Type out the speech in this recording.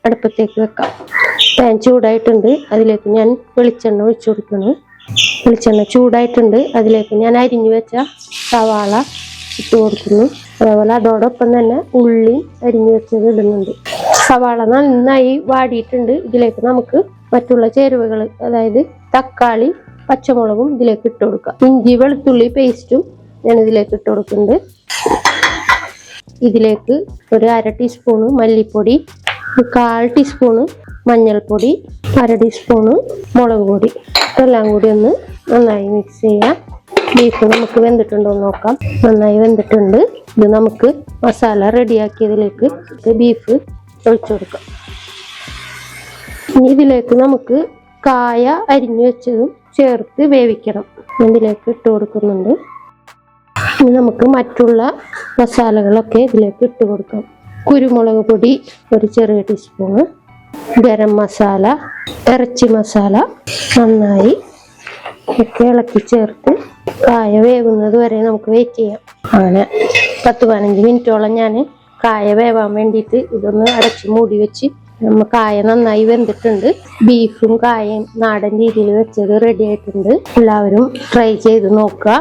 അടുപ്പത്തേക്ക് വെക്കാം. പാൻ ചൂടായിട്ടുണ്ട്, അതിലേക്ക് ഞാൻ വെളിച്ചെണ്ണ ഒഴിച്ചു കൊടുക്കുന്നു. വെളിച്ചെണ്ണ ചൂടായിട്ടുണ്ട്, അതിലേക്ക് ഞാൻ അരിഞ്ഞു വെച്ച സവാള ഇട്ട് കൊടുക്കുന്നു. അതേപോലെ അതോടൊപ്പം തന്നെ ഉള്ളി അരിഞ്ഞു വെച്ചത് ഇടുന്നുണ്ട്. സവാള നന്നായി വാടിയിട്ടുണ്ട്. ഇതിലേക്ക് നമുക്ക് മറ്റുള്ള ചേരുവകൾ, അതായത് തക്കാളി, പച്ചമുളകും ഇതിലേക്ക് ഇട്ട് കൊടുക്കാം. ഇഞ്ചി വെളുത്തുള്ളി പേസ്റ്റും ഞാൻ ഇതിലേക്ക് ഇട്ട് കൊടുക്കുന്നുണ്ട്. ഇതിലേക്ക് ഒരു 1/2 ടീസ്പൂണ് മല്ലിപ്പൊടി, 1/4 ടീസ്പൂണ് മഞ്ഞൾപ്പൊടി, 1/2 ടീസ്പൂണ് മുളക് പൊടി, എല്ലാം കൂടി ഒന്ന് നന്നായി മിക്സ് ചെയ്യാം. ബീഫ് നമുക്ക് വെന്തിട്ടുണ്ടോ എന്ന് നോക്കാം. നന്നായി വെന്തിട്ടുണ്ട്. ഇത് നമുക്ക് മസാല റെഡിയാക്കിയതിലേക്ക് ബീഫ് ഒഴിച്ചു കൊടുക്കാം. ഇനി ഇതിലേക്ക് നമുക്ക് കായ അരിഞ്ഞു വെച്ചതും ചേർത്ത് വേവിക്കണം. ഇതിലേക്ക് ഇട്ട് കൊടുക്കുന്നുണ്ട്. ഇനി നമുക്ക് മറ്റുള്ള മസാലകളൊക്കെ ഇതിലേക്ക് ഇട്ട് കൊടുക്കാം. കുരുമുളക് പൊടി ഒരു ചെറിയ ടീസ്പൂണ്, ഗരം മസാല, ഇറച്ചി മസാല നന്നായി ഒക്കെ ഇളക്കി ചേർത്ത് കായ വേവുന്നത് വരെ നമുക്ക് വെയിറ്റ് ചെയ്യാം. അങ്ങനെ 10-15 മിനിറ്റോളം ഞാൻ കായ വേവാൻ വേണ്ടിയിട്ട് ഇതൊന്ന് അടച്ച് മൂടി വെച്ച് കായ നന്നായി വെന്തിട്ടുണ്ട്. ബീഫും കായയും നാടൻ രീതിയിൽ വെച്ചത് റെഡി ആയിട്ടുണ്ട്. എല്ലാവരും ട്രൈ ചെയ്ത് നോക്കുക.